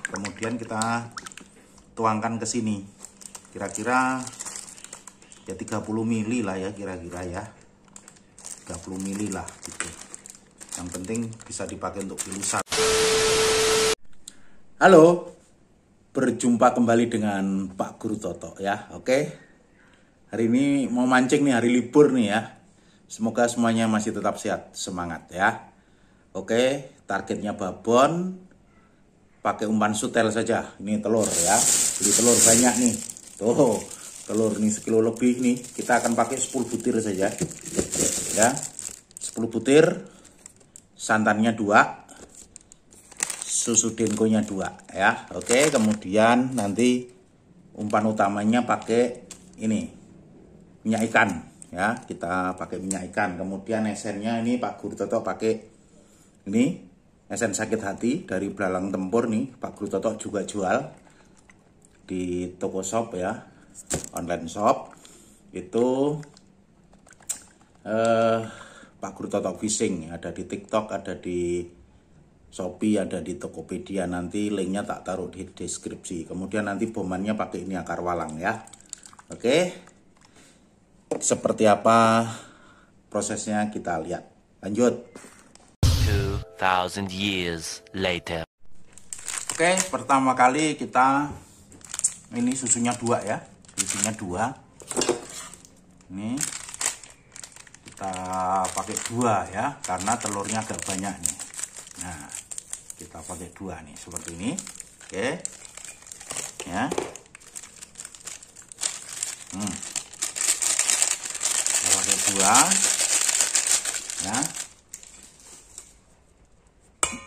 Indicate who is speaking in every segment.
Speaker 1: Kemudian kita tuangkan ke sini, kira-kira ya 30 mili lah ya, kira-kira ya 30 mili lah gitu. Yang penting bisa dipakai untuk ilusan. Halo, berjumpa kembali dengan Pak Guru Toto ya. Oke, hari ini mau mancing nih, hari libur nih ya. Semoga semuanya masih tetap sehat, semangat ya. Oke, targetnya babon, pakai umpan sutel saja. Ini telur ya, beli telur banyak nih. Tuh, telur nih 1 kilo lebih nih. Kita akan pakai 10 butir saja ya. 10 butir, santannya 2, susu denkonya 2 ya. Oke, kemudian nanti umpan utamanya pakai ini, minyak ikan ya. Kita pakai minyak ikan. Kemudian esennya ini Pak Guru Toto pakai ini esen sakit hati dari Belalang Tempur nih. Pak Guru Toto juga jual di toko shop ya, online shop itu. Pak Guru Toto Fishing ada di TikTok, ada di Shopee, ada di Tokopedia. Nanti linknya tak taruh di deskripsi. Kemudian nanti bomannya pakai ini akar walang ya. Oke, seperti apa prosesnya kita lihat. Lanjut.
Speaker 2: 2,000 years later.
Speaker 1: Oke, pertama kali kita ini susunya 2 ya, susunya 2. Ini kita pakai 2 ya, karena telurnya agak banyak nih. Nah, kita pakai 2 nih, seperti ini. Oke, ya. Kita pakai 2 ya.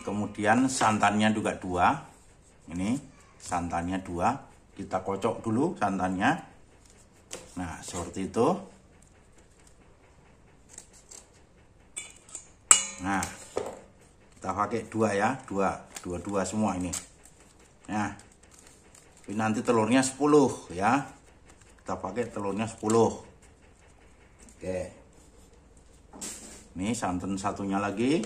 Speaker 1: Kemudian santannya juga 2. Ini santannya 2. Kita kocok dulu santannya. Nah, seperti itu. Nah, kita pakai 2 ya, 2 semua ini. Nah, ini nanti telurnya 10 ya. Kita pakai telurnya 10. Oke. Ini santan satunya lagi.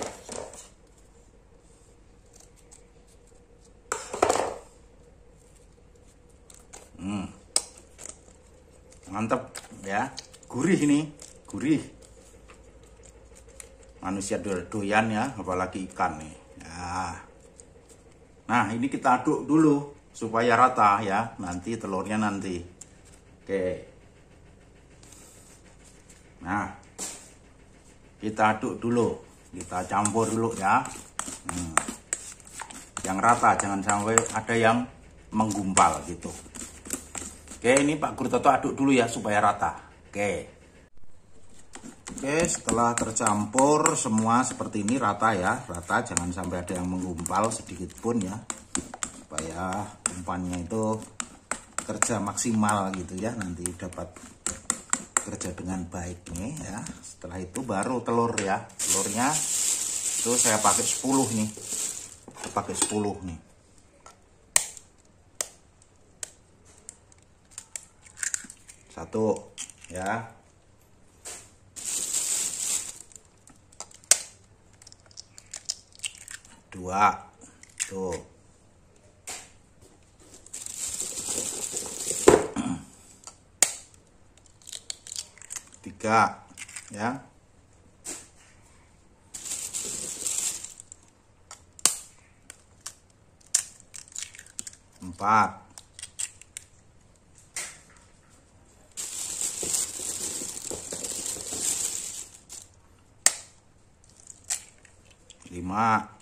Speaker 1: Mantap ya, gurih ini, gurih. Manusia doyan ya, apalagi ikan nih ya. Nah, ini kita aduk dulu supaya rata ya, nanti telurnya nanti. Oke, nah kita aduk dulu, kita campur dulu ya. Yang rata, jangan sampai ada yang menggumpal gitu. Oke, ini Pak Guru Toto aduk dulu ya supaya rata. Oke, setelah tercampur semua seperti ini rata ya, rata, jangan sampai ada yang menggumpal sedikit pun ya, supaya umpannya itu kerja maksimal gitu ya, nanti dapat kerja dengan baik nih ya. Setelah itu baru telur ya, telurnya itu saya pakai 10 nih, pakai 10 nih. 1 ya. 2 tuh. 3 ya. 4. 5.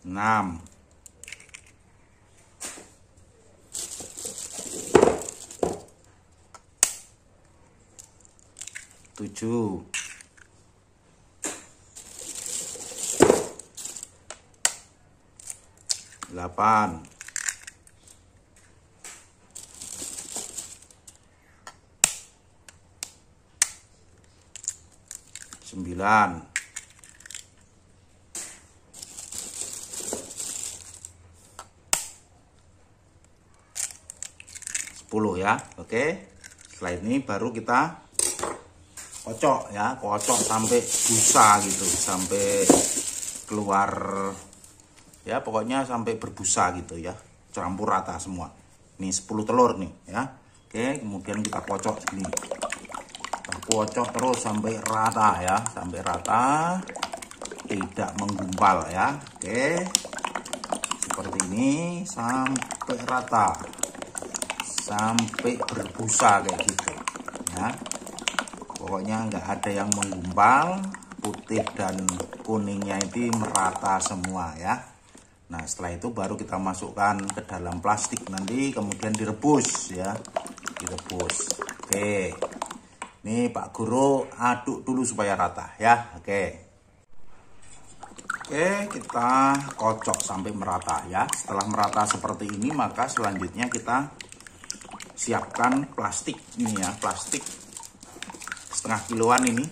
Speaker 1: 6. 7. 8. 9. 10 ya. Oke. Setelah ini baru kita kocok ya, kocok sampai busa gitu, sampai keluar ya, pokoknya sampai berbusa gitu ya, campur rata semua. Ini 10 telur nih ya. Oke, kemudian kita kocok gini, kita kocok terus sampai rata ya, sampai rata, tidak menggumpal ya. Oke, seperti ini sampai rata, sampai berbusa kayak gitu ya. Pokoknya nggak ada yang menggumpal, putih dan kuningnya itu merata semua ya. Nah setelah itu baru kita masukkan ke dalam plastik, nanti kemudian direbus ya, direbus. Oke, ini Pak Guru aduk dulu supaya rata ya. Oke, kita kocok sampai merata ya. Setelah merata seperti ini, maka selanjutnya kita siapkan plastik ini ya, plastik setengah kiloan ini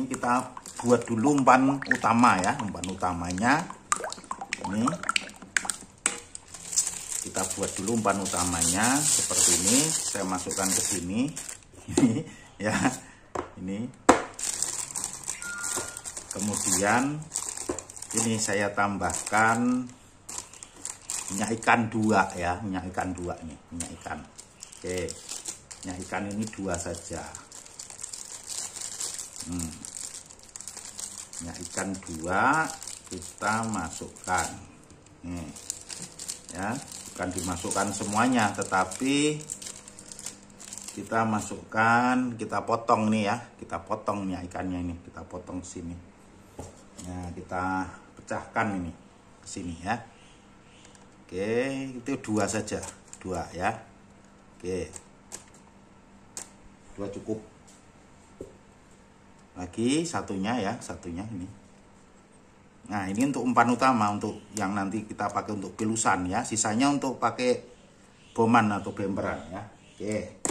Speaker 1: kita buat dulu umpan utama ya. Umpan utamanya ini kita buat dulu, umpan utamanya seperti ini. Saya masukkan ke sini ini ya, ini kemudian ini saya tambahkan minyak ikan 2 ya, minyak ikan 2 nih, minyak ikan. Oke, minyak ikan ini 2 saja. Minyak ikan 2 kita masukkan nih ya, bukan dimasukkan semuanya, tetapi kita masukkan, kita potong nih ya, kita potong minyak ikannya ini, kita potong sini ya, kita pecahkan ini ke sini ya. Oke, itu 2 saja, 2 ya. Oke, 2 cukup. Lagi satunya ya, satunya ini. Nah ini untuk umpan utama, untuk yang nanti kita pakai untuk pilusan ya. Sisanya untuk pakai boman atau bemperan ya. Oke.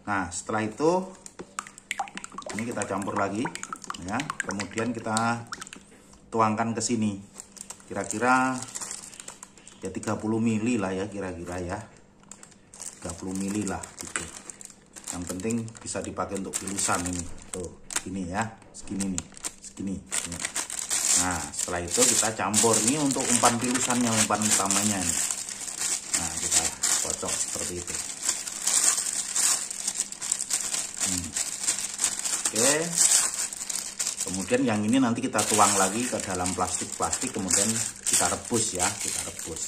Speaker 1: Nah setelah itu ini kita campur lagi ya. Kemudian kita tuangkan ke sini. Kira-kira ya 30 mili lah ya, kira-kira ya. 30 mili lah gitu. Yang penting bisa dipakai untuk pilusan ini. Tuh. Gini ya, segini nih, segini. Nah setelah itu kita campur nih untuk umpan pilusannya, umpan utamanya nih. Nah kita kocok seperti itu. Oke, kemudian yang ini nanti kita tuang lagi ke dalam plastik, kemudian kita rebus ya, kita rebus.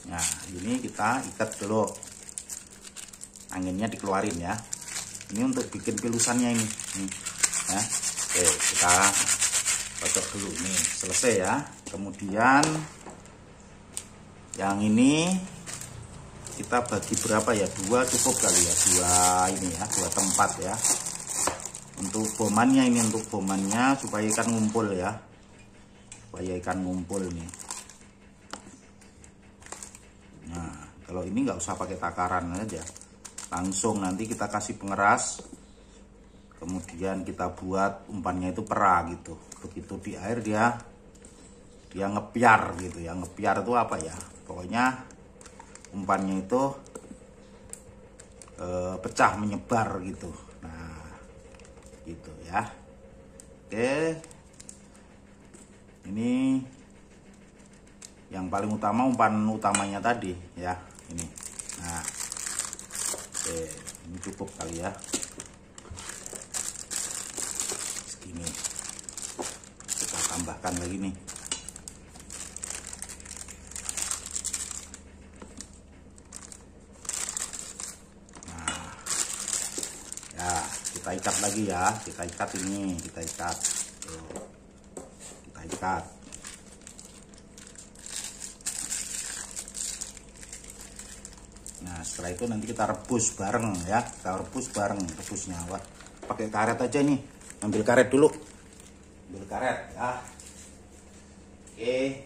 Speaker 1: Nah ini kita ikat dulu, anginnya dikeluarin ya. Ini untuk bikin pilusannya ini ya. Oke, kita kocok dulu nih, selesai ya. Kemudian yang ini kita bagi berapa ya, 2 cukup kali ya, 2 ini ya, 2 tempat ya. Untuk bomannya ini, untuk bomannya supaya ikan ngumpul ya, supaya ikan ngumpul nih. Nah kalau ini nggak usah pakai takaran aja, langsung nanti kita kasih pengeras, kemudian kita buat umpannya itu pera gitu. Begitu di air dia ngepiar gitu ya. Ngepiar itu apa ya, pokoknya umpannya itu pecah, menyebar gitu. Nah gitu ya. Oke, ini yang paling utama, umpan utamanya tadi ya, ini. Nah oke, ini cukup kali ya, segini. Kita tambahkan lagi nih. Nah ya, kita ikat lagi ya, kita ikat ini, kita ikat. Tuh. Kita ikat. Nah setelah itu nanti kita rebus bareng ya, kita rebus bareng, rebusnya. Wah, pakai karet aja nih, ambil karet dulu, ambil karet ya. Oke,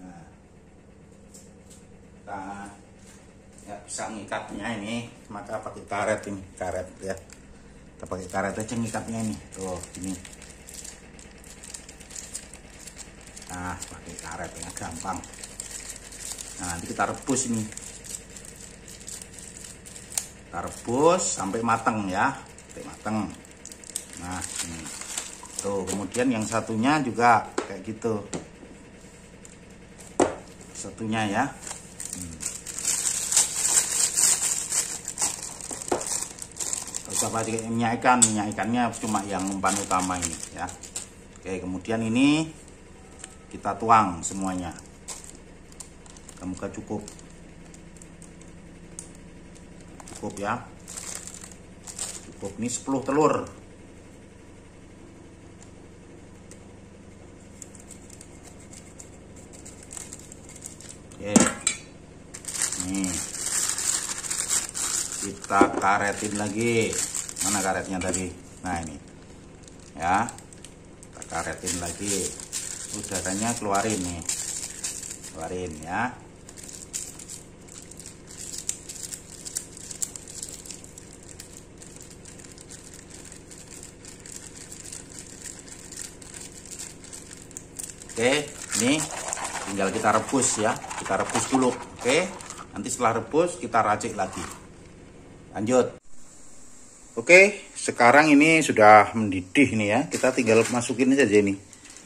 Speaker 1: nah kita ya bisa ngikatnya ini, maka pakai karet ini, karet ya. Kita pakai karet aja ngikatnya ini, tuh ini. Nah pakai karet ya, gampang. Nah, nanti kita rebus ini. Kita rebus sampai matang ya, sampai matang. Nah, ini. Tuh, kemudian yang satunya juga kayak gitu. Satunya ya. Terus apa minyak ikannya cuma yang umpan utama ini ya. Oke, kemudian ini kita tuang semuanya. Semoga cukup ya, cukup. Ini 10 telur. Oke, nih kita karetin lagi. Mana karetnya tadi? Nah, ini ya, kita karetin lagi. Udaranya keluarin nih, keluarin ya. Oke, ini tinggal kita rebus ya. Kita rebus dulu. Oke, nanti setelah rebus kita racik lagi. Lanjut. Oke, sekarang ini sudah mendidih nih ya. Kita tinggal masukin saja ini.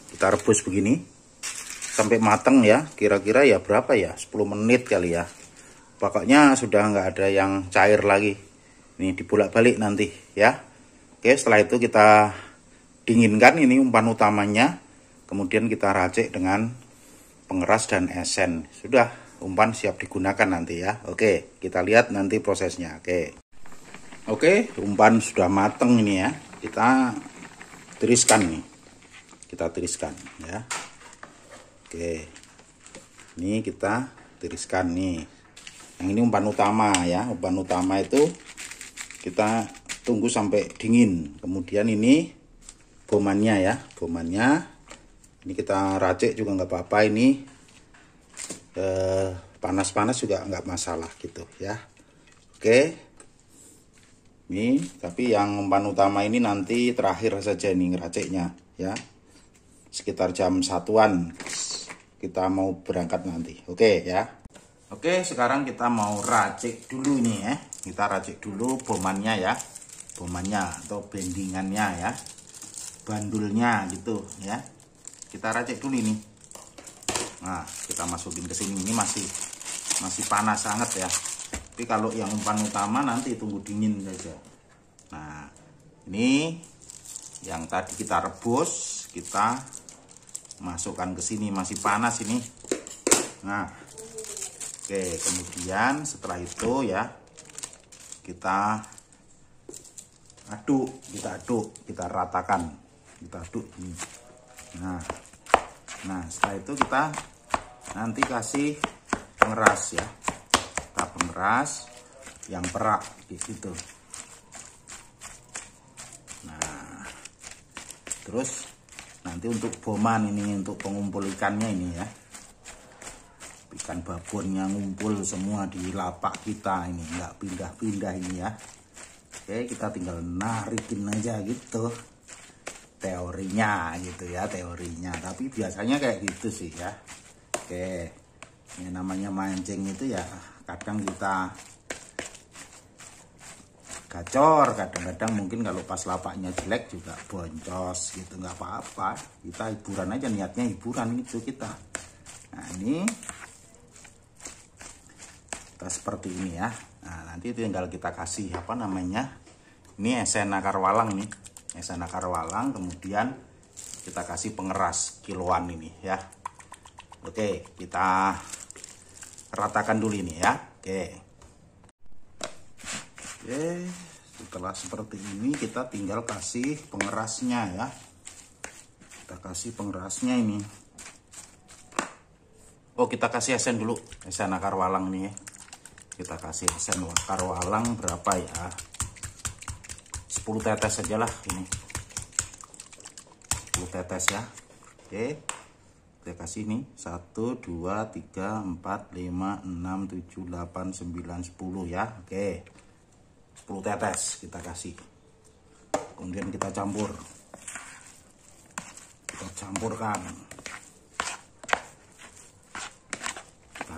Speaker 1: Kita rebus begini sampai matang ya. Kira-kira ya berapa ya? 10 menit kali ya. Pokoknya sudah nggak ada yang cair lagi. Ini dibolak-balik nanti ya. Oke, setelah itu kita dinginkan ini umpan utamanya. Kemudian kita racik dengan pengeras dan esen. Sudah, umpan siap digunakan nanti ya. Oke, kita lihat nanti prosesnya. Oke, umpan sudah mateng ini ya. Kita tiriskan nih. Kita tiriskan ya. Oke. Ini kita tiriskan nih. Yang ini umpan utama ya. Umpan utama itu kita tunggu sampai dingin. Kemudian ini bomannya ya. Bomannya ini kita racik juga nggak apa-apa. Ini panas-panas juga nggak masalah gitu ya. Oke. Ini tapi yang umpan utama ini nanti terakhir saja nih ngeraciknya ya. Sekitar jam 1-an kita mau berangkat nanti. Oke ya. Oke, sekarang kita mau racik dulu ini ya. Kita racik dulu bomannya ya. Bomannya atau bendingannya ya. Bandulnya gitu ya. Kita racik dulu ini. Nah, kita masukin ke sini. Ini masih panas sangat ya. Tapi kalau yang umpan utama nanti tunggu dingin saja. Nah, ini yang tadi kita rebus, kita masukkan ke sini. Masih panas ini. Nah, oke, kemudian setelah itu ya kita aduk, kita ratakan, kita aduk ini. Nah, setelah itu kita nanti kasih pengeras ya. Kita pengeras yang perak di situ. Nah, terus nanti untuk boman ini, untuk pengumpul ikannya ini ya. Ikan babonnya ngumpul semua di lapak kita ini, nggak pindah-pindah ini ya. Oke, kita tinggal narikin aja gitu. Teorinya gitu ya, teorinya. Tapi biasanya kayak gitu sih ya. Oke, ini namanya mancing itu ya, kadang kita gacor, kadang-kadang mungkin kalau pas lapaknya jelek juga boncos gitu, nggak apa-apa. Kita hiburan aja, niatnya hiburan gitu kita. Nah, ini kita seperti ini ya. Nah, nanti tinggal kita kasih apa namanya, ini esen akar walang nih, esen akar walang. Kemudian kita kasih pengeras kiloan ini ya. Oke, kita ratakan dulu ini ya. Oke, setelah seperti ini kita tinggal kasih pengerasnya ya. Kita kasih pengerasnya ini. Oh, kita kasih esen dulu, esen akar walang nih ya. Kita kasih esen akar walang berapa ya? 10 tetes saja lah ini. 10 tetes ya. Oke. Kita kasih nih 1, 2, 3, 4, 5, 6, 7, 8, 9, 10 ya. Oke. 10 tetes kita kasih. Kemudian kita campur. Kita campurkan. Kita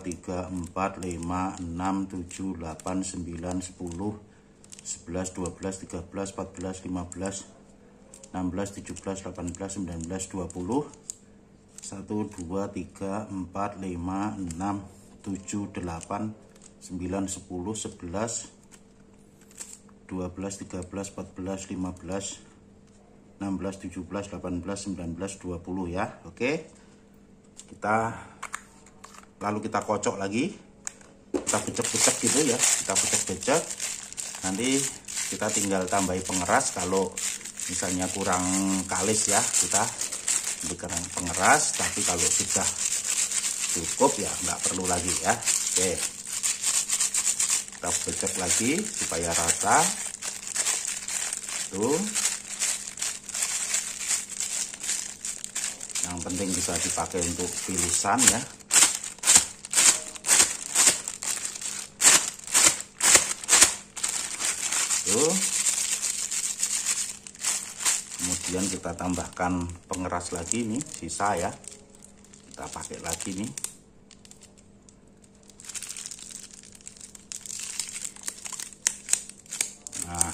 Speaker 1: 2, 3, 4, 5, 6, 7, 8, 9, 10, 11, 12, 13, 14, 15, 16, 17, 18, 19, 20. 1, 2, 3, 4, 5, 6, 7, 8, 9, 10, 11, 12, 13, 14, 15, 16, 17, 18, 19, 20 ya. Oke. Lalu kita kocok lagi. Kita becek-becek gitu ya. Kita becek-becek. Nanti kita tinggal tambahi pengeras kalau misalnya kurang kalis ya, kita berikan pengeras. Tapi kalau sudah cukup ya nggak perlu lagi ya. Oke. Kita becek lagi supaya rata. Tuh. Yang penting bisa dipakai untuk pilisan ya. Tuh. Kemudian kita tambahkan pengeras lagi nih, sisa ya. Kita pakai lagi nih. Nah,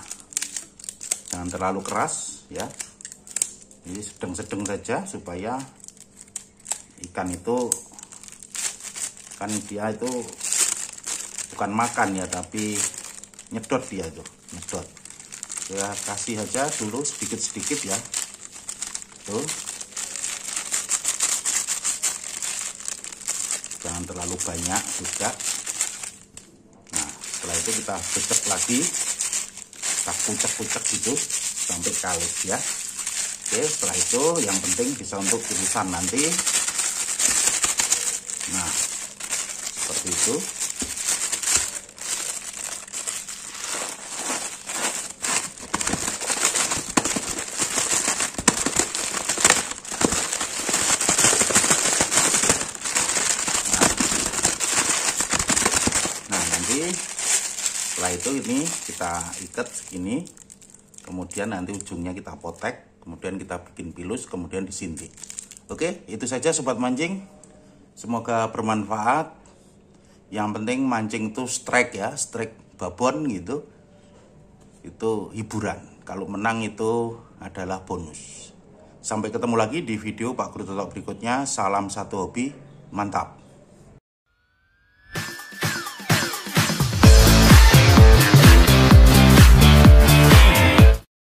Speaker 1: jangan terlalu keras ya. Jadi sedang-sedang saja supaya ikan itu kan dia itu bukan makan ya, tapi nyedot dia itu, nyedot. Ya kasih aja dulu sedikit-sedikit ya. itu. Jangan terlalu banyak juga. Nah, setelah itu kita becek lagi, kita kucek-kucek gitu sampai kalis ya. Oke, setelah itu yang penting bisa untuk irisan nanti. Nah, seperti itu. Nah, nanti setelah itu ini kita ikat segini, kemudian nanti ujungnya kita potek, kemudian kita bikin pilus, kemudian disintik. Oke, itu saja sobat mancing. Semoga bermanfaat. Yang penting mancing itu strike ya, strike babon gitu. Itu hiburan. Kalau menang itu adalah bonus. Sampai ketemu lagi di video Pak Guru Totok berikutnya. Salam satu hobi, mantap.